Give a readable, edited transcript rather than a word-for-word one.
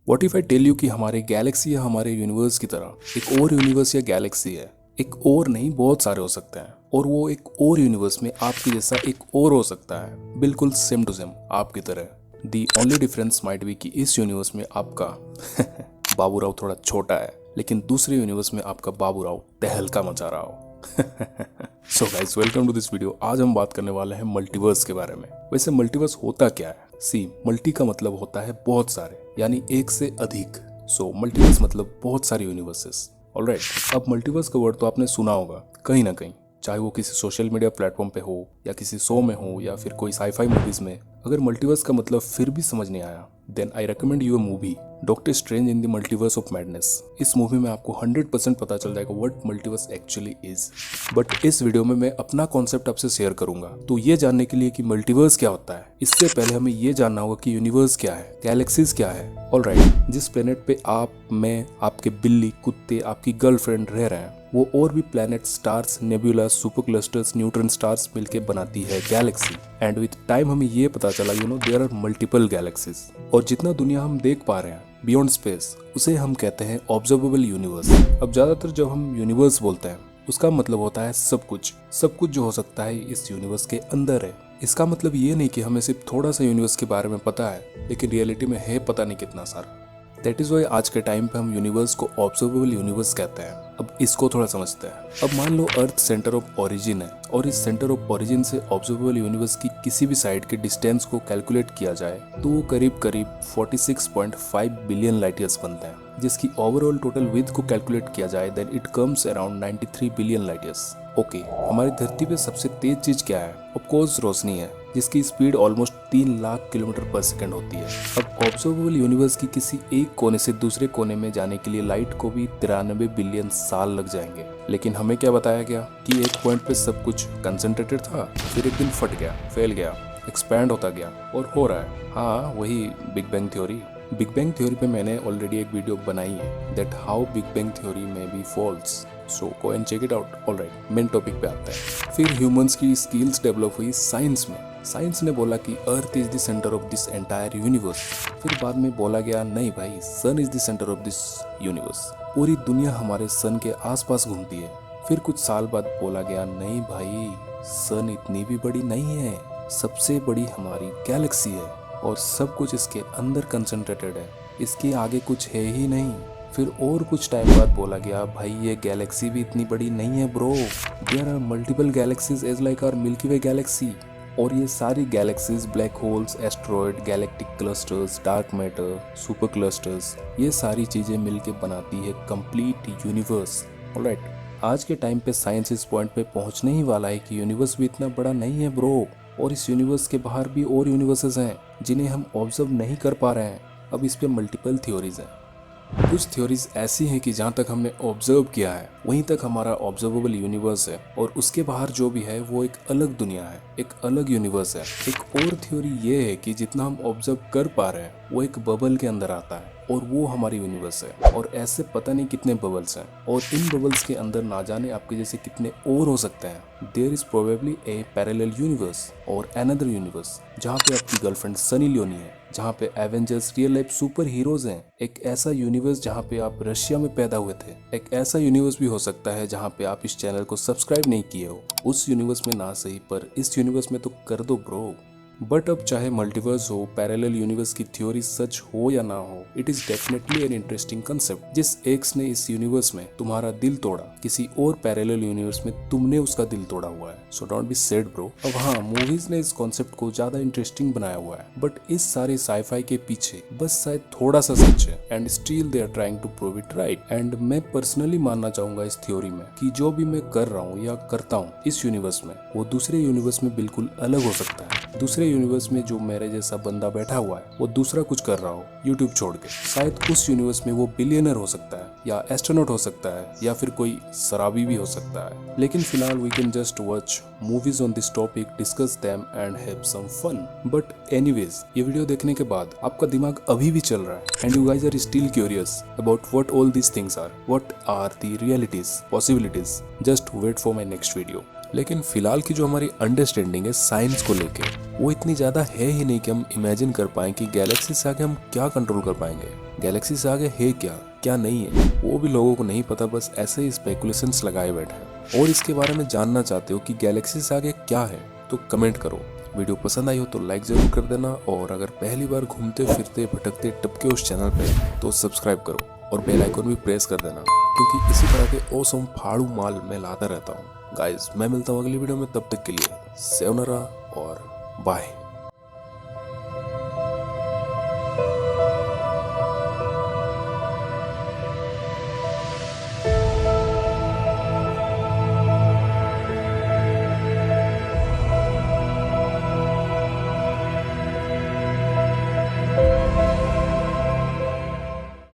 What if I tell you कि हमारे Galaxy या हमारे यूनिवर्स की तरह एक और यूनिवर्स या गैलेक्सी है। एक और नहीं, बहुत सारे हो सकते हैं, और वो एक और यूनिवर्स में आपके जैसा एक और हो सकता है, बिल्कुल सेम टू सेम आपकी तरह। The only difference might be कि इस यूनिवर्स में आपका बाबू राव थोड़ा छोटा है, लेकिन दूसरे यूनिवर्स में आपका बाबू राव तहलका मचा रहा हो। So guys, welcome to this video. आज हम बात करने वाले हैं मल्टीवर्स के बारे में। वैसे मल्टीवर्स होता क्या है? सी, मल्टी का मतलब होता है बहुत सारे, यानी एक से अधिक। सो मल्टीवर्स मतलब बहुत सारे यूनिवर्सेस। ऑलराइट, अब मल्टीवर्स का वर्ड तो आपने सुना होगा कहीं ना कहीं, चाहे वो किसी सोशल मीडिया प्लेटफॉर्म पे हो या किसी शो में हो या फिर कोई साईफाई मूवीज में। अगर मल्टीवर्स का मतलब फिर भी समझ नहीं आया, then I recommend you a movie Doctor Strange in the Multiverse of Madness. इस मूवी में आपको 100% पता चल जाएगा what multiverse actually is. But इस वीडियो में मैं अपना कॉन्सेप्ट आपसे शेयर करूंगा, तो ये जानने के लिए कि मल्टीवर्स क्या होता है, इससे पहले हमें ये जानना होगा कि यूनिवर्स क्या है, गैलेक्सीज क्या है। ऑलराइट, जिस प्लेनेट पे आप, मैं, आपके बिल्ली, कुत्ते, आपकी गर्लफ्रेंड रह रहे हैं, वो और भी planet, stars, nebula, super clusters, neutron stars मिलके बनाती है गैलेक्सी। एंड विद टाइम हमें ये पता चला देयर आर मल्टीपल गैलेक्सीज। और जितना दुनिया हम देख पा रहे हैं बियॉन्ड स्पेस, उसे हम कहते हैं ऑब्जर्वेबल यूनिवर्स। अब ज्यादातर जब हम यूनिवर्स बोलते हैं, उसका मतलब होता है सब कुछ। सब कुछ जो हो सकता है इस यूनिवर्स के अंदर है। इसका मतलब ये नहीं कि हमें सिर्फ थोड़ा सा यूनिवर्स के बारे में पता है, लेकिन रियलिटी में है पता नहीं कितना सारा। दैट इज वाई आज के टाइम पे हम यूनिवर्स को ऑब्जर्वेबल यूनिवर्स कहते हैं। अब इसको थोड़ा समझते हैं। अब मान लो अर्थ सेंटर ऑफ ओरिजिन है, और इस सेंटर ऑफ ओरिजिन से ऑब्जर्वेबल यूनिवर्स की किसी भी साइड के डिस्टेंस को कैलकुलेट किया जाए तो वो करीब करीब 46.5 बिलियन लाइट ईयर्स बनते हैं, जिसकी ओवरऑल टोटल विड्थ को कैलकुलेट किया जाए then it comes around 93 billion light years. Okay, हमारी धरती पे सबसे तेज चीज क्या है? ऑफ कोर्स रोशनी है, जिसकी स्पीड ऑलमोस्ट 3 लाख किलोमीटर पर सेकंड होती है। अब ऑब्जर्वेबल यूनिवर्स की किसी एक कोने से दूसरे कोने में जाने के लिए लाइट को भी 93 बिलियन साल लग जाएंगे। लेकिन हमें क्या बताया गया कि एक पॉइंट पे सब कुछ कंसंट्रेटेड था, फिर एक दिन फट गया, फैल गया, एक्सपैंड होता गया और हो रहा है। हाँ, वही big bang theory. Big bang theory पे मैंने ऑलरेडी एक वीडियो बनाई है, that how big bang theory may be false. So go and check it out. Alright, main topic पे आते हैं। फिर ह्यूमंस की स्किल्स डेवलप हुई साइंस में। साइंस ने बोला कि earth is the centre of this entire universe. फिर बाद में बोला गया नहीं भाई, sun is the centre of this universe. पूरी दुनिया हमारे सन के आसपास घूमती है। फिर कुछ साल बाद बोला गया नहीं भाई, सन इतनी भी बड़ी नहीं है, सबसे बड़ी हमारी गैलेक्सी है और सब कुछ इसके अंदर कंसंट्रेटेड है, इसके आगे कुछ है ही नहीं। फिर और कुछ टाइम बाद बोला गया भाई ये गैलेक्सी भी इतनी बड़ी नहीं है bro, there are multiple galaxies as like our Milky Way galaxy. और ये सारी galaxies, black holes, asteroid, galactic clusters, dark matter, super clusters, ये सारी चीजें मिलके बनाती है कंप्लीट यूनिवर्स। ऑलराइट, आज के टाइम पे साइंस इस पॉइंट पे पहुंचने ही वाला है कि यूनिवर्स भी इतना बड़ा नहीं है ब्रो, और इस यूनिवर्स के बाहर भी और यूनिवर्सेस हैं जिन्हें हम ऑब्जर्व नहीं कर पा रहे हैं। अब इस पे मल्टीपल थ्योरीज हैं। कुछ थ्योरीज ऐसी हैं कि जहाँ तक हमने ऑब्जर्व किया है वहीं तक हमारा ऑब्जर्वेबल यूनिवर्स है, और उसके बाहर जो भी है वो एक अलग दुनिया है, एक अलग यूनिवर्स है। एक और थ्योरी ये है कि जितना हम ऑब्जर्व कर पा रहे हैं वो एक बबल के अंदर आता है और वो हमारी यूनिवर्स है। और ऐसे पता नहीं कितने बबल्स हैं, और इन बबल्स के अंदर ना जाने आपके जैसे कितने और हो सकते हैं। There is probably a parallel universe और अनदर यूनिवर्स जहाँ पे आपकी गर्लफ्रेंड सनी लियोनी है, जहाँ पे Avengers real life super heroes हैं। एक ऐसा यूनिवर्स जहाँ पे आप रशिया में पैदा हुए थे। एक ऐसा यूनिवर्स भी हो सकता है जहाँ पे आप इस चैनल को सब्सक्राइब नहीं किए हो। उस यूनिवर्स में ना सही पर इस यूनिवर्स में तो कर दो ब्रो। बट अब चाहे मल्टीवर्स हो, पैरेलल यूनिवर्स की थ्योरी सच हो या ना हो, it is definitely an interesting concept. जिस एक्स ने इस यूनिवर्स में तुम्हारा दिल तोड़ा, किसी और पैरेलल यूनिवर्स में तुमने उसका दिल तोड़ा हुआ है। So don't be sad bro. अब हाँ, मूवीज ने इस कॉन्सेप्ट को ज्यादा इंटरेस्टिंग बनाया हुआ है, बट इस सारे साईफाई के पीछे बस शायद थोड़ा सा सच है, and still they are trying to prove it right. And मैं पर्सनली मानना चाहूंगा इस थ्योरी में कि जो भी मैं कर रहा हूँ या करता हूँ इस यूनिवर्स में, वो दूसरे यूनिवर्स में बिल्कुल अलग हो सकता है। दूसरे यूनिवर्स में जो मेरे जैसा बंदा बैठा हुआ है वो दूसरा कुछ कर रहा हो यूट्यूब छोड़ के, शायद उस यूनिवर्स में वो बिलियनर हो सकता है, या एस्ट्रोनॉट हो सकता है, या फिर कोई शराबी भी हो सकता है। लेकिन फिलहाल we can just watch movies on this topic, discuss them and have some fun. But anyways, ये वीडियो देखने के बाद आपका दिमाग अभी भी चल रहा है and you guys are still curious about what all these things are, what are the realities, possibilities, just wait for my next video. लेकिन फिलहाल की जो हमारी अंडरस्टैंडिंग है साइंस को लेके, वो इतनी ज्यादा है ही नहीं कि हम इमेजिन कर पाए कि गैलेक्सी से आगे हम क्या कंट्रोल कर पाएंगे। गैलेक्सी से आगे है क्या क्या नहीं है वो भी लोगों को नहीं पता, बस ऐसे ही स्पेकुलेशंस लगाए बैठे हैं। और इसके बारे में जानना चाहते हो कि गैलेक्सी से आगे क्या है तो कमेंट करो। वीडियो पसंद आई हो तो लाइक जरूर कर देना, और अगर पहली बार घूमते फिरते भटकते टपके उस चैनल पे तो सब्सक्राइब करो और बेल आइकन भी प्रेस कर देना, क्योंकि इसी तरह के ऑसम फाड़ू माल मैं लाता रहता हूँ। गाइस मैं मिलता हूँ अगली वीडियो में, तब तक के लिए सेवनरा और बाय।